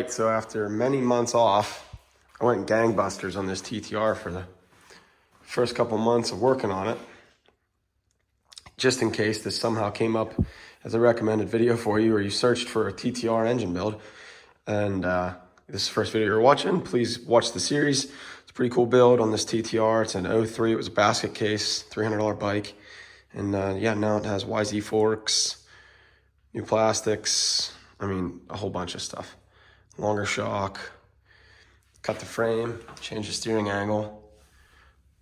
right, so after many months off, I went gangbusters on this TTR for the first couple months of working on it, just in case this somehow came up as a recommended video for you, or you searched for a TTR engine build, and this is the first video you're watching. Please watch the series. It's a pretty cool build on this TTR. It's an 03. It was a basket case, $300 bike, and yeah, now it has YZ forks, new plastics. I mean, a whole bunch of stuff. Longer shock, cut the frame, change the steering angle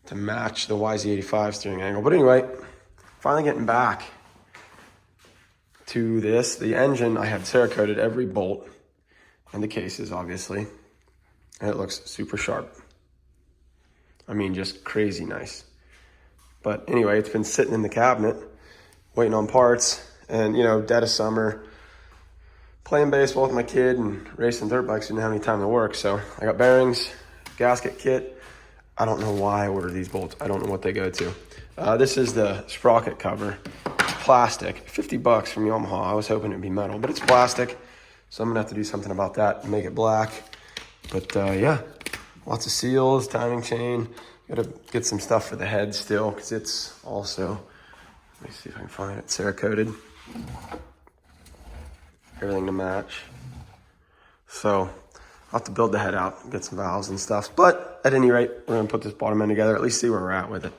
to match the YZ85 steering angle. But anyway, finally getting back to this. The engine, I have cerakoted every bolt and the cases, obviously, and it looks super sharp. I mean, just crazy nice. But anyway, it's been sitting in the cabinet waiting on parts, and you know, dead of summer, playing baseball with my kid and racing dirt bikes, didn't have any time to work. So I got bearings, gasket kit. I don't know why I ordered these bolts. I don't know what they go to. This is the sprocket cover. It's plastic, $50 from Yamaha. I was hoping it'd be metal, but it's plastic. So I'm gonna have to do something about that and make it black. But yeah, lots of seals, timing chain. Gotta get some stuff for the head still, because it's also, let me see if I can find it, cerakoted. Everything to match. So I'll have to build the head out, get some valves and stuff. But at any rate, we're gonna put this bottom end together, at least see where we're at with it.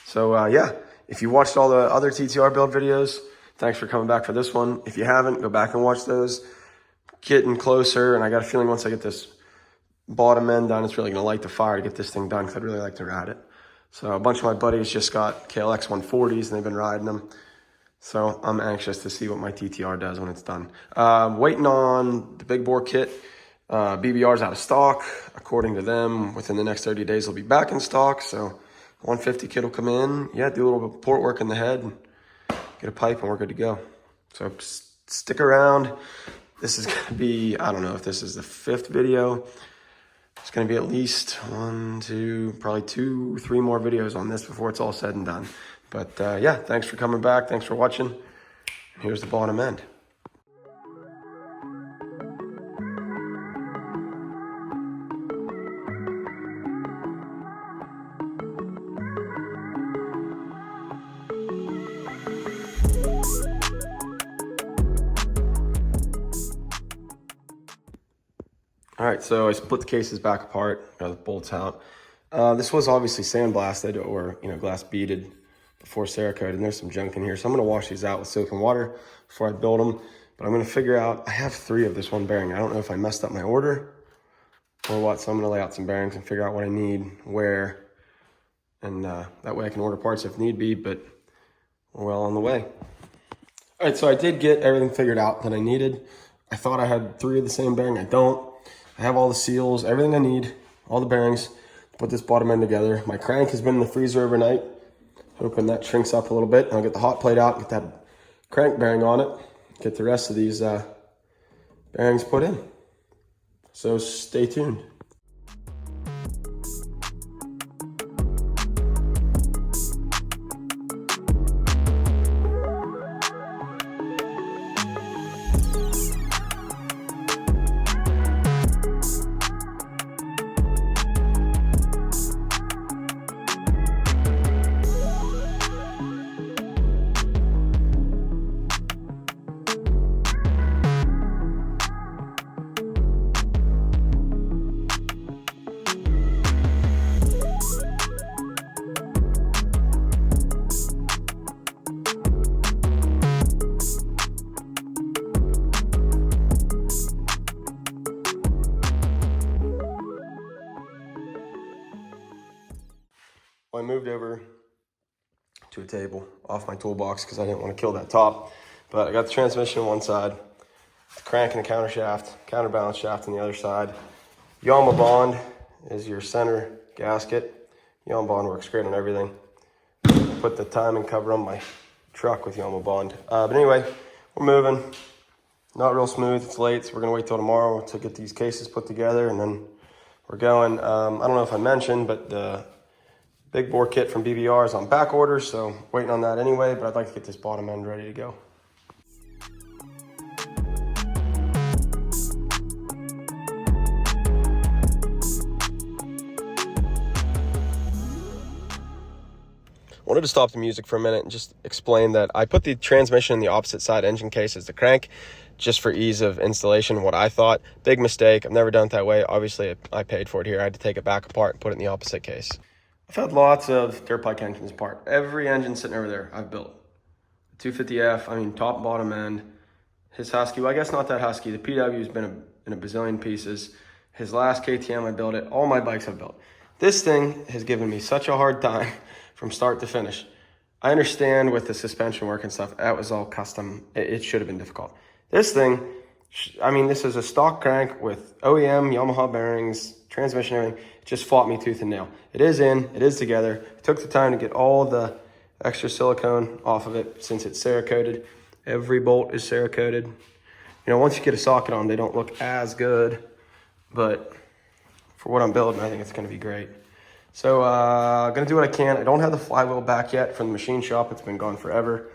So yeah, if you watched all the other TTR build videos, thanks for coming back for this one. If you haven't, go back and watch those. Getting closer, and I got a feeling once I get this bottom end done, it's really gonna light the fire to get this thing done, because I'd really like to ride it. So a bunch of my buddies just got KLX 140s and they've been riding them. So I'm anxious to see what my TTR does when it's done. Waiting on the big bore kit. BBR's out of stock. According to them, within the next 30 days, it'll be back in stock. So 150 kit will come in. Yeah, do a little bit of port work in the head, and get a pipe, and we're good to go. So stick around. This is gonna be, I don't know if this is the 5th video. It's gonna be at least 1, 2, probably 2, 3 more videos on this before it's all said and done. But yeah, thanks for coming back. Thanks for watching. Here's the bottom end. All right, so I split the cases back apart, got the bolts out. This was obviously sandblasted, or glass beaded before cerakoted, and there's some junk in here. So I'm gonna wash these out with soap and water before I build them. But I'm gonna figure out, I have 3 of this one bearing. I don't know if I messed up my order or what, so I'm gonna lay out some bearings and figure out what I need, where, and that way I can order parts if need be, but we're well on the way. All right, so I did get everything figured out that I needed. I thought I had 3 of the same bearing, I don't. I have all the seals, everything I need, all the bearings to put this bottom end together. My crank has been in the freezer overnight, hoping that shrinks up a little bit. I'll get the hot plate out, get that crank bearing on it, get the rest of these bearings put in. So stay tuned. I moved over to a table off my toolbox because I didn't want to kill that top. But I got the transmission on one side, the crank and the counterbalance shaft on the other side. Yama Bond is your center gasket. Yama Bond works great on everything. Put the timing cover on my truck with Yama Bond. But anyway, we're moving. Not real smooth, it's late, so we're gonna wait till tomorrow to get these cases put together, and then we're going. I don't know if I mentioned, but the big bore kit from BBR is on back order, so waiting on that anyway, but I'd like to get this bottom end ready to go. wanted to stop the music for a minute and just explain that I put the transmission in the opposite side engine case as the crank, just for ease of installation, what I thought. Big mistake. I've never done it that way. Obviously, I paid for it here. I had to take it back apart and put it in the opposite case. I've had lots of dirt bike engines apart. Every engine sitting over there I've built. 250F, I mean, top and bottom end. His Husky, well, I guess not that Husky. The PW's been in a bazillion pieces. His last KTM, I built it. All my bikes I've built. This thing has given me such a hard time from start to finish. I understand with the suspension work and stuff, that was all custom. It should have been difficult. This thing, I mean, this is a stock crank with OEM, Yamaha bearings, transmission, everything. It just fought me tooth and nail. It is in, it is together. It took the time to get all the extra silicone off of it since it's cerakoted. Every bolt is cerakoted. You know, once you get a socket on, they don't look as good, but for what I'm building, I think it's gonna be great. So, gonna do what I can. I don't have the flywheel back yet from the machine shop. It's been gone forever.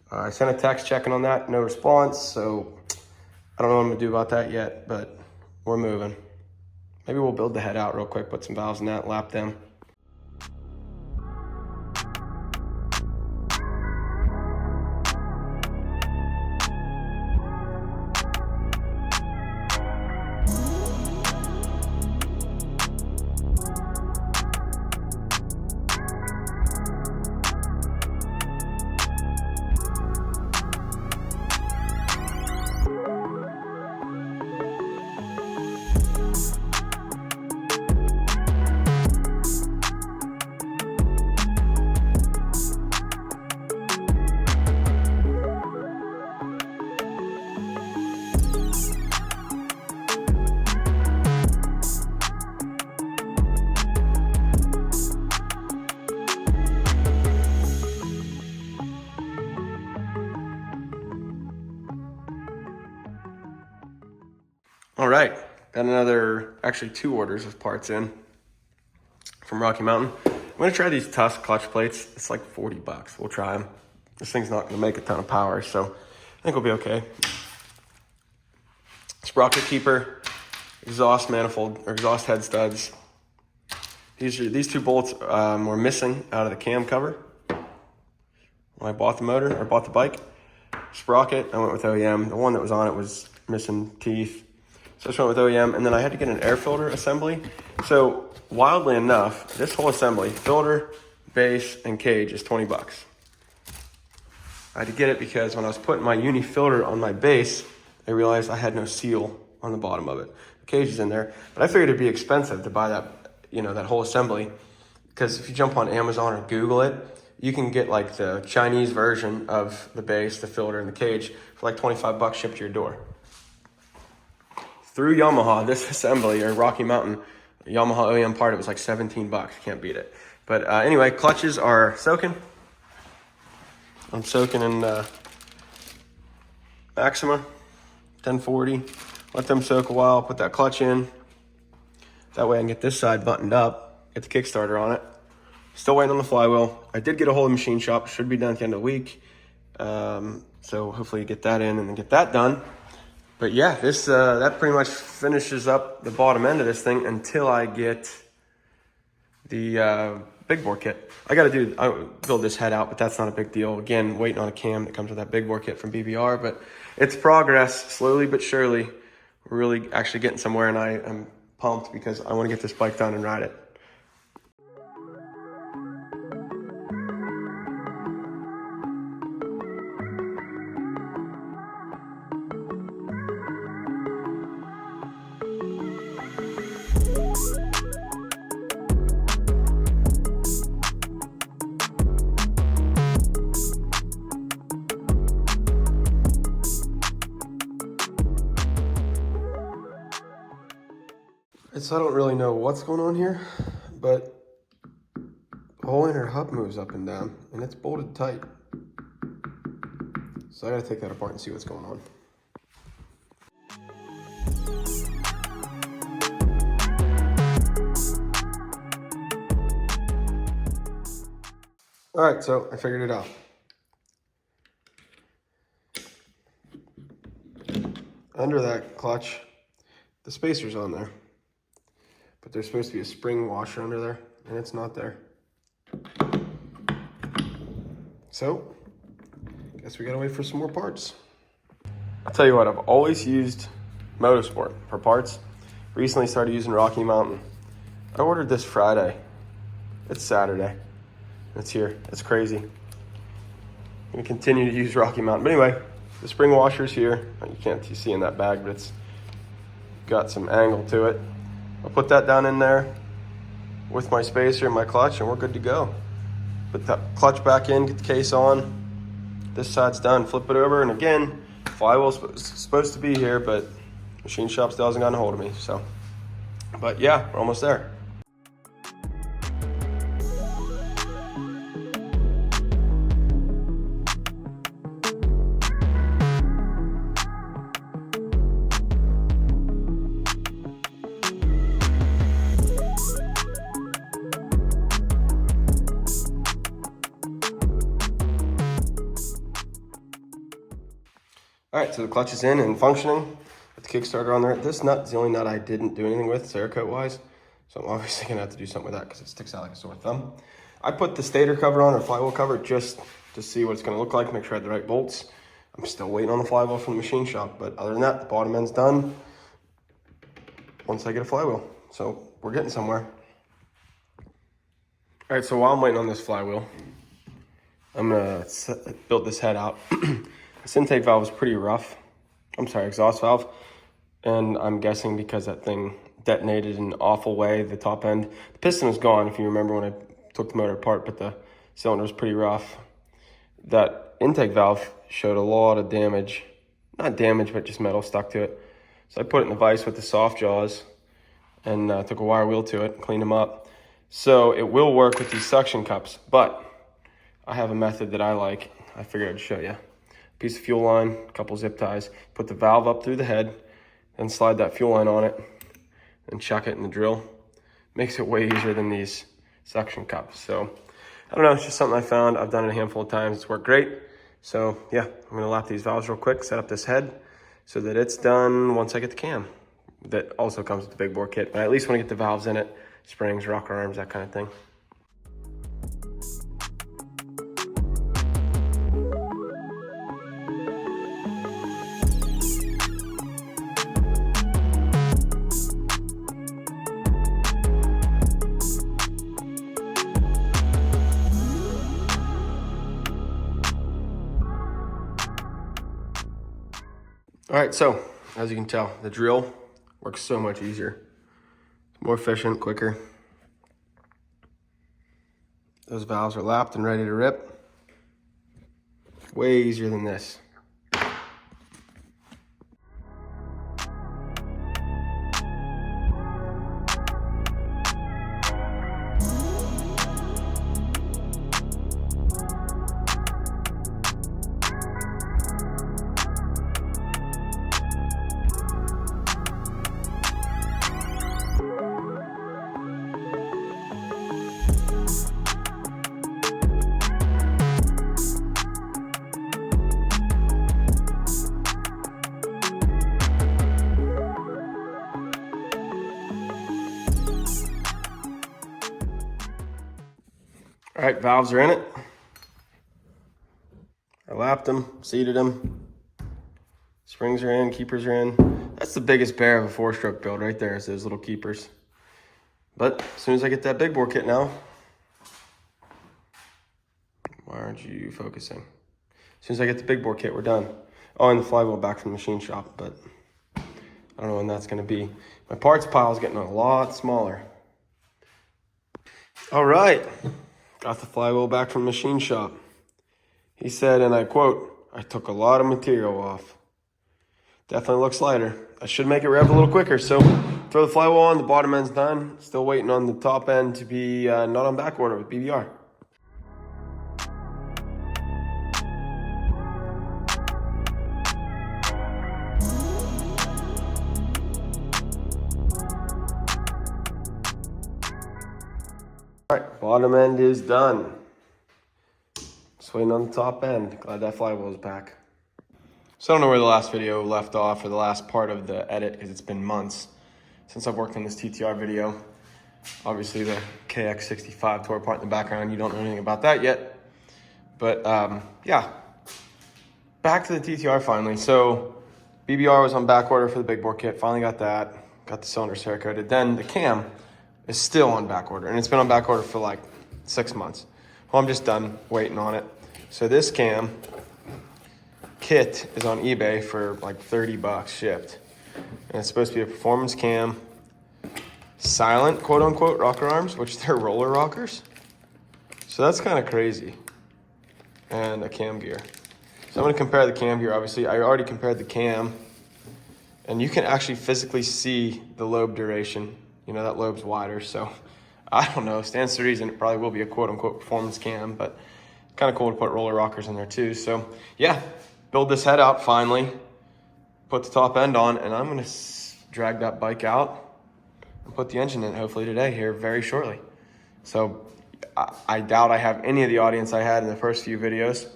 I sent a text checking on that, no response, so I don't know what I'm gonna do about that yet, but we're moving. Maybe we'll build the head out real quick, put some valves in that, lap them. All right, got another, actually 2 orders of parts in from Rocky Mountain. I'm gonna try these Tusk clutch plates. It's like 40 bucks. We'll try them. This thing's not gonna make a ton of power, so I think we'll be okay. Sprocket keeper, exhaust manifold, or exhaust head studs. These 2 bolts were missing out of the cam cover when I bought the motor, or bought the bike. Sprocket, I went with OEM. The one that was on it was missing teeth. So I just went with OEM, and then I had to get an air filter assembly. So wildly enough, this whole assembly, filter, base, and cage is 20 bucks. I had to get it because when I was putting my uni filter on my base, I realized I had no seal on the bottom of it. The cage is in there, but I figured it'd be expensive to buy that, you know, that whole assembly, because if you jump on Amazon or Google it, you can get like the Chinese version of the base, the filter, and the cage for like 25 bucks shipped to your door. Through Yamaha, this assembly, or Rocky Mountain, Yamaha OEM part, it was like 17 bucks. Can't beat it. But anyway, clutches are soaking. I'm soaking in Maxima 1040. Let them soak a while, put that clutch in. That way I can get this side buttoned up, get the Kickstarter on it. Still waiting on the flywheel. I did get a hold of the machine shop. Should be done at the end of the week. So hopefully get that in and then get that done. But yeah, this that pretty much finishes up the bottom end of this thing until I get the big bore kit. I build this head out, but that's not a big deal. Again, waiting on a cam that comes with that big bore kit from BBR, but it's progress, slowly but surely. We're really actually getting somewhere, and I am pumped because I want to get this bike done and ride it. So I don't really know what's going on here, but the whole inner hub moves up and down, and it's bolted tight. So I gotta take that apart and see what's going on. All right, so I figured it out. Under that clutch, the spacer's on there. But there's supposed to be a spring washer under there, and it's not there. So, guess we gotta wait for some more parts. I'll tell you what, I've always used Motorsport for parts. Recently started using Rocky Mountain. I ordered this Friday. It's Saturday. It's here. It's crazy. I'm gonna continue to use Rocky Mountain. But anyway, the spring washer's here. You can't see in that bag, but it's got some angle to it. I'll put that down in there with my spacer and my clutch, and we're good to go. Put that clutch back in, get the case on. This side's done, flip it over, and again, flywheel's supposed to be here, but machine shop still hasn't gotten a hold of me, so. But yeah, we're almost there. All right, so the clutch is in and functioning. With the Kickstarter on there. This nut is the only nut I didn't do anything with, Cerakote wise. So I'm obviously gonna have to do something with that because it sticks out like a sore thumb. I put the stator cover on, or flywheel cover, just to see what it's gonna look like, make sure I had the right bolts. I'm still waiting on the flywheel from the machine shop, but other than that, the bottom end's done once I get a flywheel. So we're getting somewhere. All right, so while I'm waiting on this flywheel, I'm gonna build this head out. This intake valve is pretty rough. I'm sorry, exhaust valve. And I'm guessing because that thing detonated in an awful way, the top end. The piston is gone, if you remember when I took the motor apart, but the cylinder was pretty rough. That intake valve showed a lot of damage. Not damage, but just metal stuck to it. So I put it in the vise with the soft jaws and took a wire wheel to it, cleaned them up. So it will work with these suction cups, but I have a method that I like. I figured I'd show you. Piece of fuel line, a couple zip ties, put the valve up through the head, and slide that fuel line on it, and chuck it in the drill. Makes it way easier than these suction cups. So, I don't know, it's just something I found. I've done it a handful of times, it's worked great. So yeah, I'm gonna lap these valves real quick, set up this head, so that it's done once I get the cam. That also comes with the big bore kit, but I at least wanna get the valves in it, springs, rocker arms, that kind of thing. All right, so as you can tell, the drill works so much easier. It's more efficient, quicker. Those valves are lapped and ready to rip. Way easier than this. All right, valves are in it. I lapped them, seated them. Springs are in, keepers are in. That's the biggest bear of a 4-stroke build right there, is those little keepers. But as soon as I get that big bore kit now, why aren't you focusing? As soon as I get the big bore kit, we're done. Oh, and the flywheel back from the machine shop, but I don't know when that's gonna be. My parts pile is getting a lot smaller. All right. Got the flywheel back from the machine shop. He said, and I quote, "I took a lot of material off. Definitely looks lighter. I should make it rev a little quicker." So throw the flywheel on, the bottom end's done. Still waiting on the top end to be not on back order with BBR. All right, bottom end is done. Just waiting on the top end. Glad that flywheel is back. So I don't know where the last video left off, or the last part of the edit, because it's been months since I've worked on this TTR video. Obviously the KX65 tore apart in the background. You don't know anything about that yet. But yeah, back to the TTR finally. So BBR was on back order for the big bore kit. Finally got that. Got the cylinder cerakoted. Then the cam is still on back order, and it's been on back order for like 6 months. Well, I'm just done waiting on it. So this cam kit is on eBay for like 30 bucks shipped. And it's supposed to be a performance cam, silent, quote unquote, rocker arms, which they're roller rockers. So that's kind of crazy. And a cam gear. So I'm gonna compare the cam gear, obviously. I already compared the cam, and you can actually physically see the lobe duration. You know, that lobe's wider, so I don't know, stands to reason it probably will be a quote unquote performance cam, but kind of cool to put roller rockers in there too. So yeah, build this head out finally, put the top end on, and I'm gonna drag that bike out and put the engine in hopefully today here very shortly. So I doubt I have any of the audience I had in the first few videos.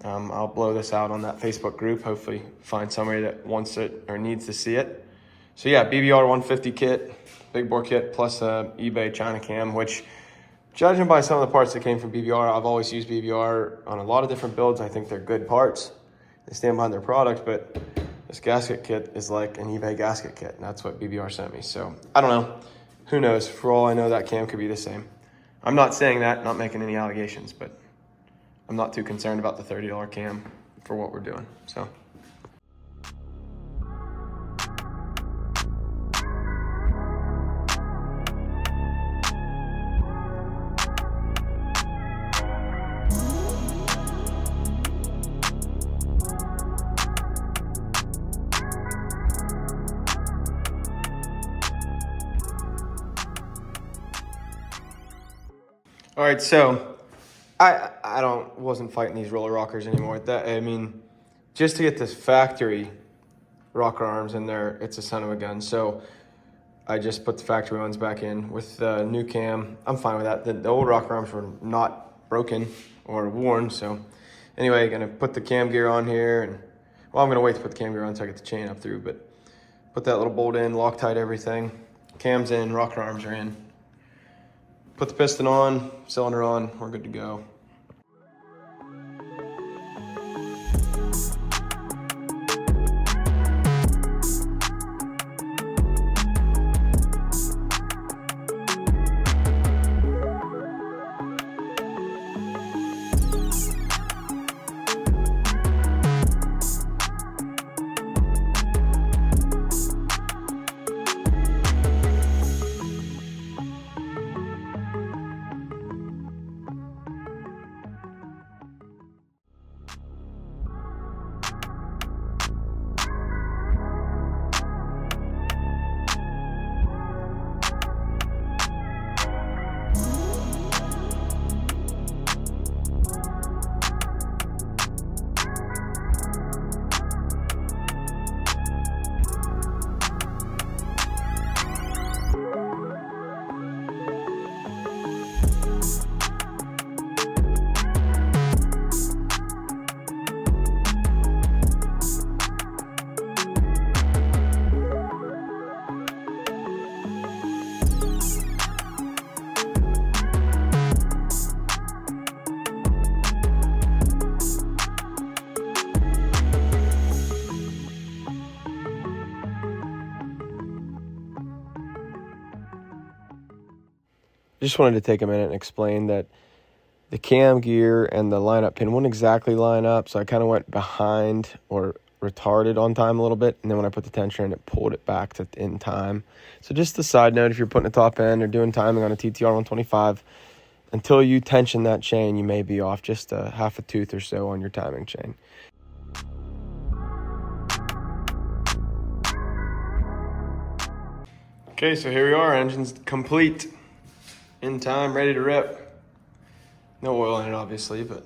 I'll blow this out on that Facebook group, hopefully find somebody that wants it or needs to see it. So yeah, BBR 150 kit, big bore kit, plus a eBay China cam, which judging by some of the parts that came from BBR, I've always used BBR on a lot of different builds. I think they're good parts. They stand behind their product, but this gasket kit is like an eBay gasket kit, and that's what BBR sent me. So I don't know, who knows? For all I know, that cam could be the same. I'm not saying that, not making any allegations, but I'm not too concerned about the $30 cam for what we're doing, so. All right, so I wasn't fighting these roller rockers anymore. I mean, just to get this factory rocker arms in there, it's a son of a gun. So I just put the factory ones back in with the new cam. I'm fine with that. The old rocker arms were not broken or worn. So anyway, gonna put the cam gear on here, and well, I'm gonna wait to put the cam gear on so I get the chain up through, but put that little bolt in, Loctite everything. Cam's in, rocker arms are in. Put the piston on, cylinder on, we're good to go. Just wanted to take a minute and explain that the cam gear and the lineup pin wouldn't exactly line up, so I kind of went behind or retarded on time a little bit, and then when I put the tensioner in, it pulled it back to in time. So just a side note, if you're putting a top end or doing timing on a TTR 125, until you tension that chain, you may be off just a half a tooth or so on your timing chain. Okay, so here we are, engine's complete. In time, ready to rip. No oil in it, obviously, but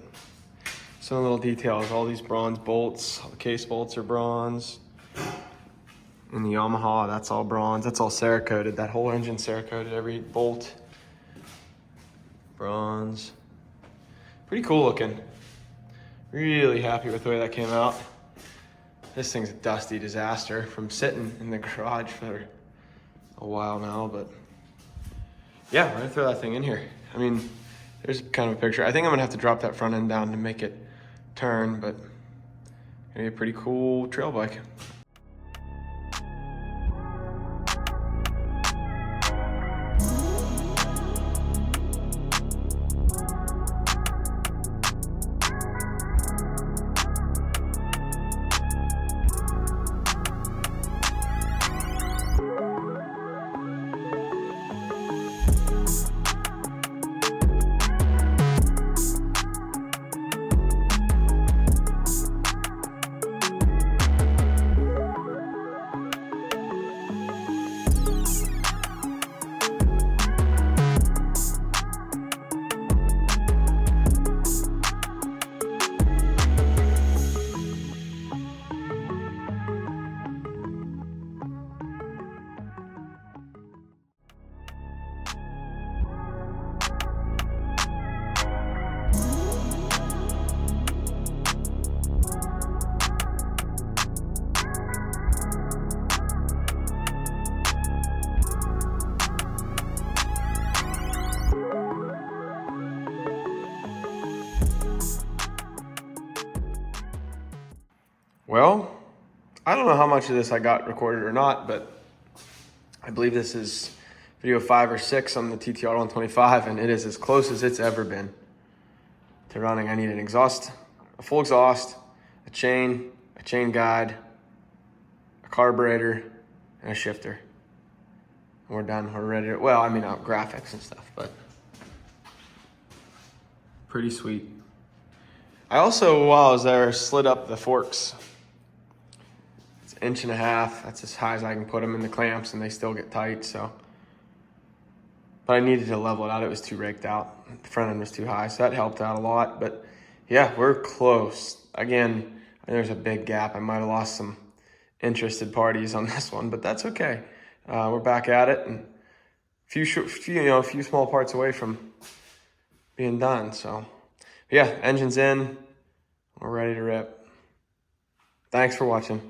some little details. All these bronze bolts, all the case bolts are bronze. And the Yamaha, that's all bronze. That's all cerakoted. That whole engine cerakoted, every bolt. Bronze. Pretty cool looking. Really happy with the way that came out. This thing's a dusty disaster from sitting in the garage for a while now, but yeah, we're gonna throw that thing in here. I mean, there's kind of a picture. I think I'm gonna have to drop that front end down to make it turn, but gonna be a pretty cool trail bike. Well, I don't know how much of this I got recorded or not, but I believe this is video 5 or 6 on the TTR 125, and it is as close as it's ever been to running. I need an exhaust, a full exhaust, a chain guide, a carburetor, and a shifter. And we're done. We're ready to, well, I mean, graphics and stuff, but pretty sweet. I also, while I was there, slid up the forks. It's 1.5 inches. That's as high as I can put them in the clamps, and they still get tight, so. But I needed to level it out. It was too raked out. The front end was too high, so that helped out a lot. But yeah, we're close. Again, there's a big gap. I might have lost some interested parties on this one, but that's okay. We're back at it, and a few small parts away from being done. So yeah, engine's in. We're ready to rip. Thanks for watching.